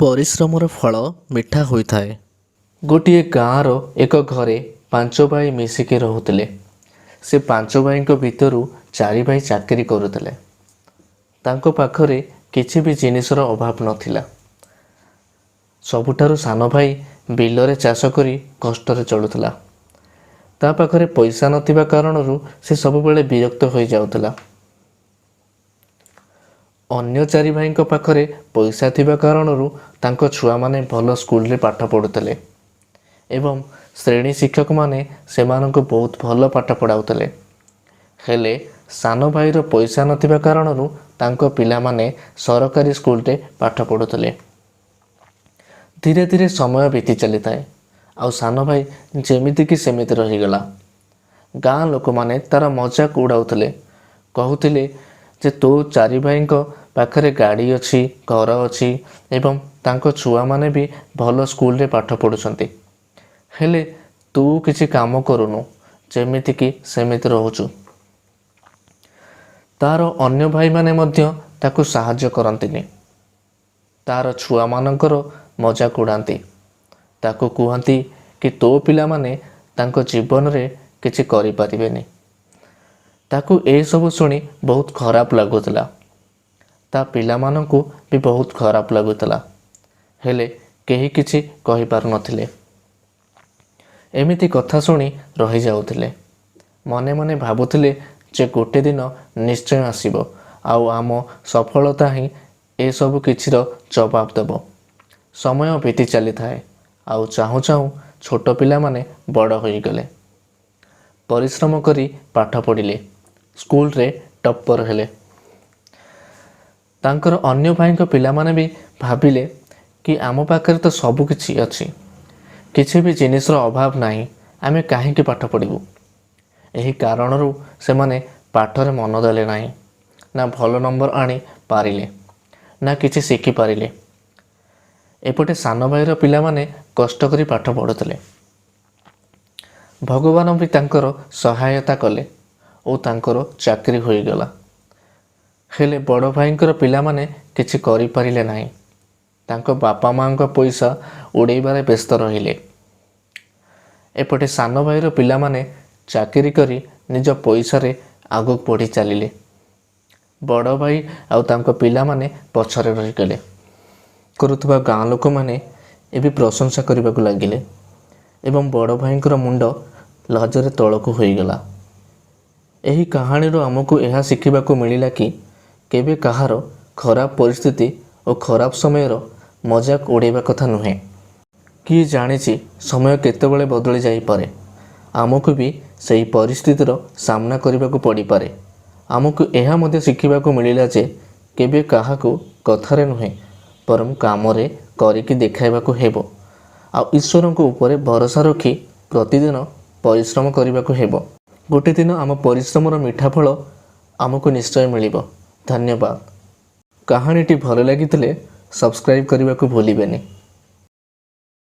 ପରିଶ୍ରମର ଫଳ ମିଠା ହୋଇଥାଏ। ଗୋଟିଏ ଗାଁର ଏକ ଘରେ 5 ଭାଇ ମିଶିକି ରହୁଥିଲେ। ସେ 5 ଭାଇଙ୍କ ଭିତରୁ 4 ଭାଇ ଚାକିରି କରୁଥିଲେ। ତାଙ୍କ ପାଖରେ କିଛି ବି ଜିନିଷର ଅଭାବ ନଥିଲା। ସବୁଠାରୁ ସାନ ଭାଇ ବିଲରେ ଚାଷ କରି କଷ୍ଟରେ ଚଳୁଥିଲା। ତା ପାଖରେ ପଇସା ନଥିବା କାରଣରୁ ସେ ସବୁବେଳେ ବିରକ୍ତ ହୋଇଯାଉଥିଲା। ଅନ୍ୟ 4 ଭାଇଙ୍କ ପାଖରେ ପଇସା ଥିବା କାରଣରୁ ତାଙ୍କ ଛୁଆମାନେ ଭଲ ସ୍କୁଲରେ ପାଠ ପଢ଼ୁଥିଲେ ଏବଂ ଶ୍ରେଣୀ ଶିକ୍ଷକମାନେ ସେମାନଙ୍କୁ ବହୁତ ଭଲ ପାଠ ପଢ଼ାଉଥିଲେ। ହେଲେ ସାନ ଭାଇର ପଇସା ନଥିବା କାରଣରୁ ତାଙ୍କ ପିଲାମାନେ ସରକାରୀ ସ୍କୁଲରେ ପାଠ ପଢ଼ୁଥିଲେ। ଧୀରେ ଧୀରେ ସମୟ ବିତି ଚାଲିଥାଏ ଆଉ ସାନ ଭାଇ ଯେମିତିକି ସେମିତି ରହିଗଲା। ଗାଁ ଲୋକମାନେ ତାର ମଜାକ ଉଡ଼ାଉଥିଲେ, କହୁଥିଲେ ଯେ ତୋ 4 ଭାଇଙ୍କ ପାଖରେ ଗାଡ଼ି ଅଛି, ଘର ଅଛି ଏବଂ ତାଙ୍କ ଛୁଆମାନେ ବି ଭଲ ସ୍କୁଲରେ ପାଠ ପଢ଼ୁଛନ୍ତି। ହେଲେ ତୁ କିଛି କାମ କରୁନୁ, ଯେମିତିକି ସେମିତି ରହୁଛୁ। ତାର ଅନ୍ୟ ଭାଇମାନେ ମଧ୍ୟ ତାକୁ ସାହାଯ୍ୟ କରନ୍ତିନି। ତାର ଛୁଆମାନଙ୍କର ମଜାକ ଉଡ଼ାନ୍ତି। ତାକୁ କୁହନ୍ତି କି ତୋ ପିଲାମାନେ ତାଙ୍କ ଜୀବନରେ କିଛି କରିପାରିବେନି। ତାକୁ ଏସବୁ ଶୁଣି ବହୁତ ଖରାପ ଲାଗୁଥିଲା। ତା ପିଲାମାନଙ୍କୁ ବି ବହୁତ ଖରାପ ଲାଗୁଥିଲା। ହେଲେ କେହି କିଛି କହିପାରୁନଥିଲେ। ଏମିତି କଥା ଶୁଣି ରହିଯାଉଥିଲେ। ମନେ ମନେ ଭାବୁଥିଲେ ଯେ ଗୋଟେ ଦିନ ନିଶ୍ଚୟ ଆସିବ ଆଉ ଆମ ସଫଳତା ହିଁ ଏସବୁ କିଛିର ଜବାବ ଦେବ। ସମୟ ବିତି ଚାଲିଥାଏ ଆଉ ଚାହୁଁ ଚାହୁଁ ଛୋଟ ପିଲାମାନେ ବଡ଼ ହୋଇଗଲେ। ପରିଶ୍ରମ କରି ପାଠ ପଢ଼ିଲେ, ସ୍କୁଲରେ ଟପ୍ପର ହେଲେ। ତାଙ୍କର ଅନ୍ୟ ଭାଇଙ୍କ ପିଲାମାନେ ବି ଭାବିଲେ କି ଆମ ପାଖରେ ତ ସବୁ କିଛି ଅଛି, କିଛି ବି ଜିନିଷର ଅଭାବ ନାହିଁ, ଆମେ କାହିଁକି ପାଠ ପଢ଼ିବୁ। ଏହି କାରଣରୁ ସେମାନେ ପାଠରେ ମନ ଦେଲେ ନାହିଁ। ନା ଭଲ ନମ୍ବର ଆଣି ପାରିଲେ, ନା କିଛି ଶିଖିପାରିଲେ। ଏପଟେ ସାନ ଭାଇର ପିଲାମାନେ କଷ୍ଟ କରି ପାଠ ପଢ଼ୁଥିଲେ। ଭଗବାନ ବି ତାଙ୍କର ସହାୟତା କଲେ ଓ ତାଙ୍କର ଚାକିରି ହୋଇଗଲା। ହେଲେ ବଡ଼ ଭାଇଙ୍କର ପିଲାମାନେ କିଛି କରିପାରିଲେ ନାହିଁ। ତାଙ୍କ ବାପା ମାଙ୍କ ପଇସା ଉଡ଼େଇବାରେ ବ୍ୟସ୍ତ ରହିଲେ। ଏପଟେ ସାନ ଭାଇର ପିଲାମାନେ ଚାକିରି କରି ନିଜ ପଇସାରେ ଆଗକୁ ବଢ଼ି ଚାଲିଲେ। ବଡ଼ ଭାଇ ଆଉ ତାଙ୍କ ପିଲାମାନେ ପଛରେ ରହିଗଲେ। କରୁଥିବା ଗାଁ ଲୋକମାନେ ଏବେ ପ୍ରଶଂସା କରିବାକୁ ଲାଗିଲେ ଏବଂ ବଡ଼ ଭାଇଙ୍କର ମୁଣ୍ଡ ଲଜ୍ଜାରେ ତଳକୁ ହୋଇଗଲା। ଏହି କାହାଣୀରୁ ଆମକୁ ଏହା ଶିଖିବାକୁ ମିଳିଲା କି କେବେ କାହାର ଖରାପ ପରିସ୍ଥିତି ଓ ଖରାପ ସମୟର ମଜାକ ଉଡ଼େଇବା କଥା ନୁହେଁ। କିଏ ଜାଣିଛି ସମୟ କେତେବେଳେ ବଦଳି ଯାଇପାରେ। ଆମକୁ ବି ସେହି ପରିସ୍ଥିତିର ସାମ୍ନା କରିବାକୁ ପଡ଼ିପାରେ। ଆମକୁ ଏହା ମଧ୍ୟ ଶିଖିବାକୁ ମିଳିଲା ଯେ କେବେ କାହାକୁ କଥାରେ ନୁହେଁ ବରଂ କାମରେ କରିକି ଦେଖାଇବାକୁ ହେବ ଆଉ ଈଶ୍ୱରଙ୍କ ଉପରେ ଭରସା ରଖି ପ୍ରତିଦିନ ପରିଶ୍ରମ କରିବାକୁ ହେବ। ଗୋଟେ ଦିନ ଆମ ପରିଶ୍ରମର ମିଠା ଫଳ ଆମକୁ ନିଶ୍ଚୟ ମିଳିବ। ଧନ୍ୟବାଦ। କାହାଣୀଟି ଭଲ ଲାଗିଥିଲେ ସବସ୍କ୍ରାଇବ୍ କରିବାକୁ ଭୁଲିବେନି।